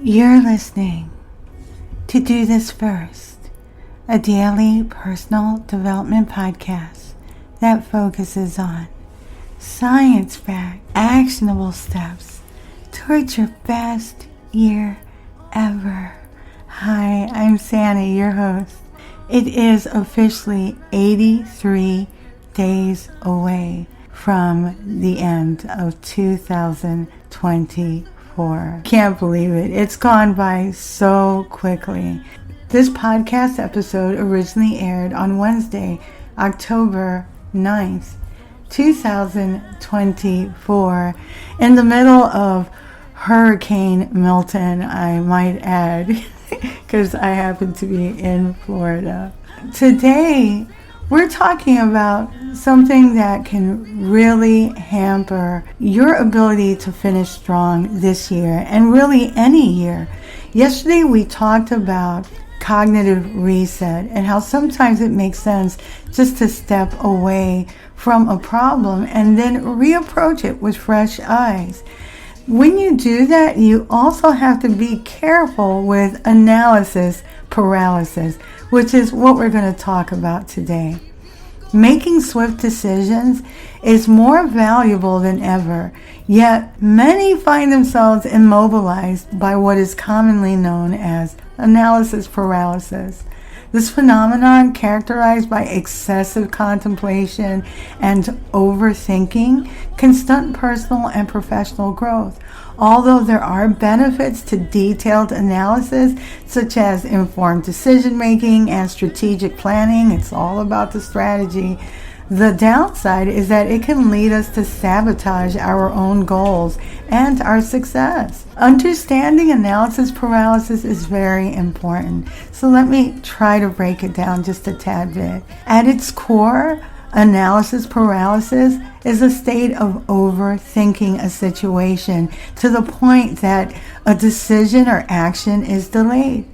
You're listening to Do This First, a daily personal development podcast that focuses on science-backed, actionable steps towards your best year ever. Hi, I'm Sandy, your host. It is officially 83 days away from the end of 2024. Can't believe it. It's gone by so quickly. This podcast episode originally aired on Wednesday, October 9th, 2024, in the middle of Hurricane Milton, I might add, because I happen to be in Florida. Today, we're talking about something that can really hamper your ability to finish strong this year and really any year. Yesterday, we talked about cognitive reset and how sometimes it makes sense just to step away from a problem and then reapproach it with fresh eyes. When you do that, you also have to be careful with analysis paralysis, which is what we're going to talk about today. Making swift decisions is more valuable than ever, yet many find themselves immobilized by what is commonly known as analysis paralysis. This phenomenon, characterized by excessive contemplation and overthinking, can stunt personal and professional growth. Although there are benefits to detailed analysis, such as informed decision-making and strategic planning, it's all about the strategy. The downside is that it can lead us to sabotage our own goals and our success. Understanding analysis paralysis is very important. So let me try to break it down just a tad bit. At its core, analysis paralysis is a state of overthinking a situation to the point that a decision or action is delayed.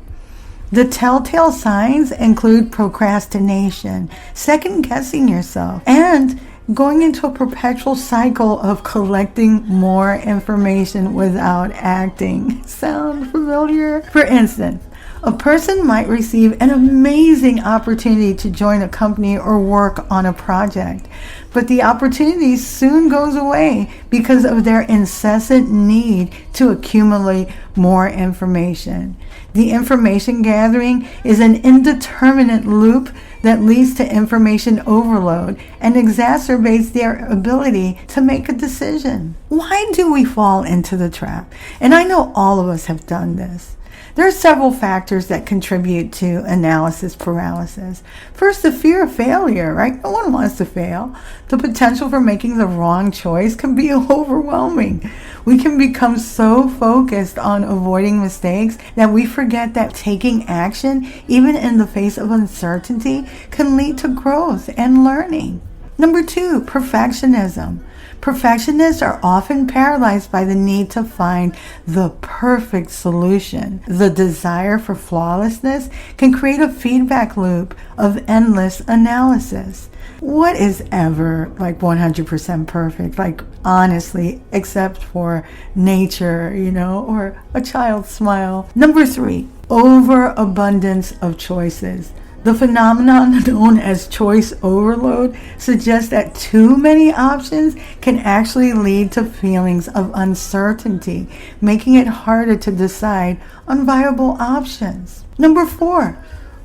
The telltale signs include procrastination, second-guessing yourself, and going into a perpetual cycle of collecting more information without acting. Sound familiar? For instance, a person might receive an amazing opportunity to join a company or work on a project, but the opportunity soon goes away because of their incessant need to accumulate more information. The information gathering is an indeterminate loop that leads to information overload and exacerbates their ability to make a decision. Why do we fall into the trap? And I know all of us have done this. There are several factors that contribute to analysis paralysis. First, the fear of failure, right? No one wants to fail. The potential for making the wrong choice can be overwhelming. We can become so focused on avoiding mistakes that we forget that taking action, even in the face of uncertainty, can lead to growth and learning. Number 2, perfectionism. Perfectionists are often paralyzed by the need to find the perfect solution. The desire for flawlessness can create a feedback loop of endless analysis. What is ever 100% perfect? Honestly, except for nature, or a child's smile. Number 3, overabundance of choices. The phenomenon known as choice overload suggests that too many options can actually lead to feelings of uncertainty, making it harder to decide on viable options. Number 4,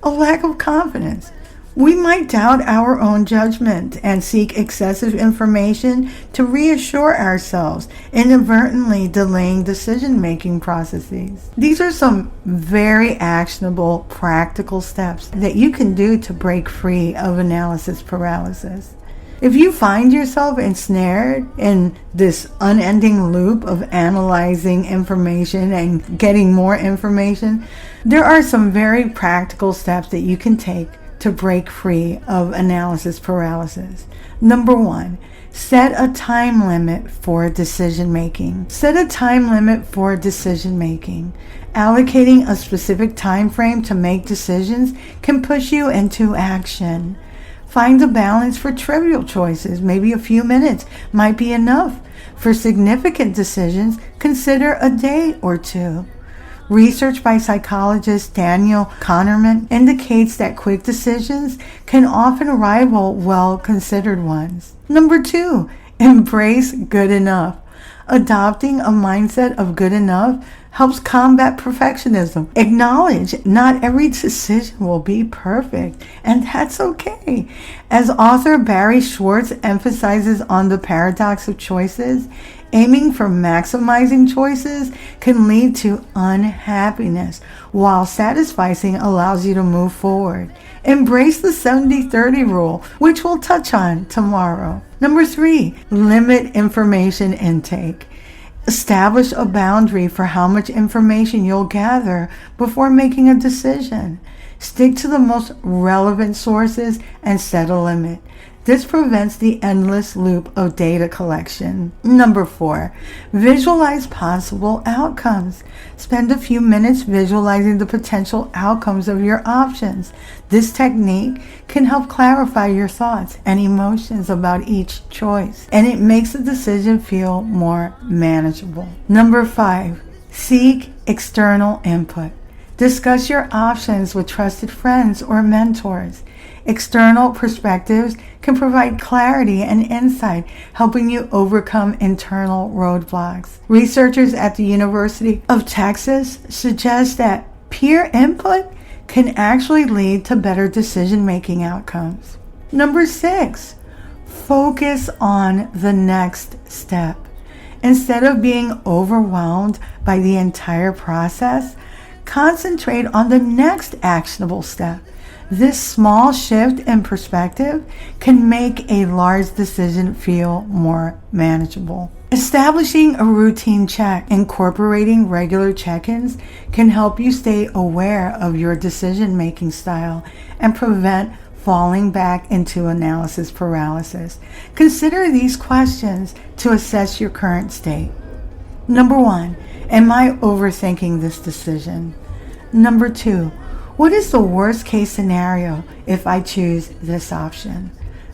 a lack of confidence. We might doubt our own judgment and seek excessive information to reassure ourselves, inadvertently delaying decision-making processes. These are some very actionable, practical steps that you can do to break free of analysis paralysis. If you find yourself ensnared in this unending loop of analyzing information and getting more information, there are some very practical steps that you can take to break free of analysis paralysis. Number 1, set a time limit for decision making. Set a time limit for decision making. Allocating a specific time frame to make decisions can push you into action. Find a balance for trivial choices. Maybe a few minutes might be enough. For significant decisions, consider a day or two. Research by psychologist Daniel Kahneman indicates that quick decisions can often rival well-considered ones. Number 2, embrace good enough. Adopting a mindset of good enough helps combat perfectionism. Acknowledge not every decision will be perfect, and that's okay. As author Barry Schwartz emphasizes on the paradox of choices, aiming for maximizing choices can lead to unhappiness, while satisficing allows you to move forward. Embrace the 70-30 rule, which we'll touch on tomorrow. Number 3, limit information intake. Establish a boundary for how much information you'll gather before making a decision. Stick to the most relevant sources and set a limit. This prevents the endless loop of data collection. Number 4, visualize possible outcomes. Spend a few minutes visualizing the potential outcomes of your options. This technique can help clarify your thoughts and emotions about each choice, and it makes the decision feel more manageable. Number 5, seek external input. Discuss your options with trusted friends or mentors. External perspectives can provide clarity and insight, helping you overcome internal roadblocks. Researchers at the University of Texas suggest that peer input can actually lead to better decision-making outcomes. Number 6, focus on the next step. Instead of being overwhelmed by the entire process, concentrate on the next actionable step. This small shift in perspective can make a large decision feel more manageable. Establishing a routine check, incorporating regular check-ins can help you stay aware of your decision-making style and prevent falling back into analysis paralysis. Consider these questions to assess your current state. Number 1, am I overthinking this decision? Number 2, what is the worst case scenario if I choose this option?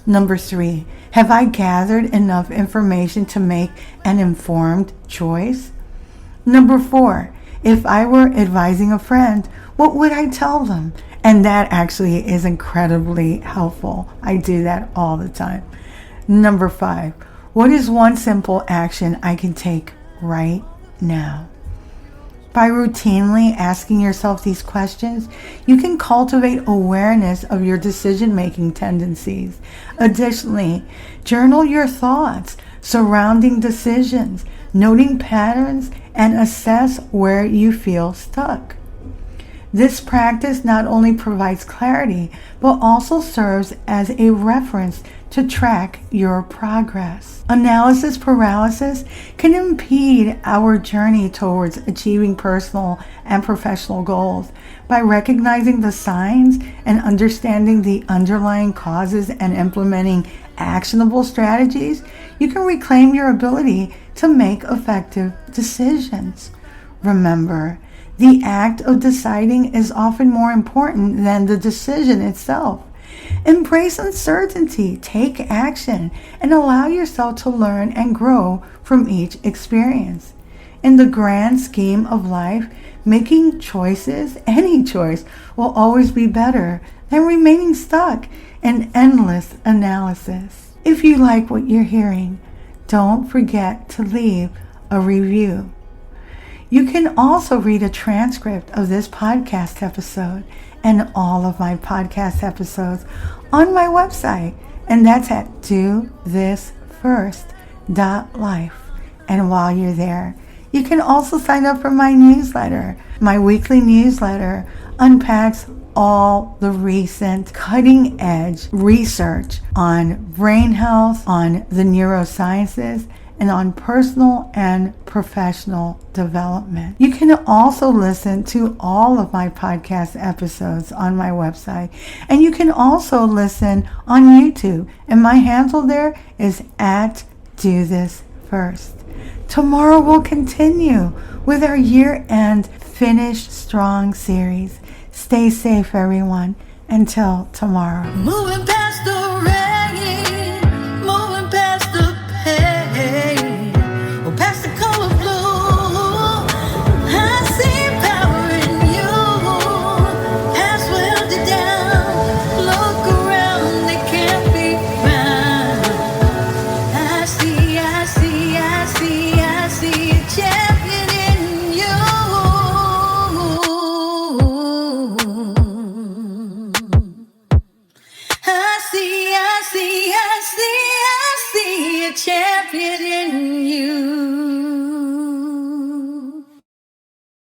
Number 3, have I gathered enough information to make an informed choice? Number 4, if I were advising a friend, what would I tell them? And that actually is incredibly helpful. I do that all the time. Number 5, what is one simple action I can take right now? By routinely asking yourself these questions, you can cultivate awareness of your decision-making tendencies. Additionally, journal your thoughts surrounding decisions, noting patterns, and assess where you feel stuck. This practice not only provides clarity, but also serves as a reference to track your progress. Analysis paralysis can impede our journey towards achieving personal and professional goals. By recognizing the signs and understanding the underlying causes and implementing actionable strategies, you can reclaim your ability to make effective decisions. Remember, the act of deciding is often more important than the decision itself. Embrace uncertainty, take action, and allow yourself to learn and grow from each experience. In the grand scheme of life, making choices, any choice, will always be better than remaining stuck in endless analysis. If you like what you're hearing, don't forget to leave a review. You can also read a transcript of this podcast episode and all of my podcast episodes on my website, and that's at dothisfirst.life. And while you're there, you can also sign up for my newsletter. My weekly newsletter unpacks all the recent cutting-edge research on brain health, on the neurosciences, and on personal and professional development. You can also listen to all of my podcast episodes on my website, and you can also listen on YouTube, and my handle there is at @DoThisFirst. Tomorrow we'll continue with our year-end Finish Strong series. Stay safe, everyone. Until tomorrow.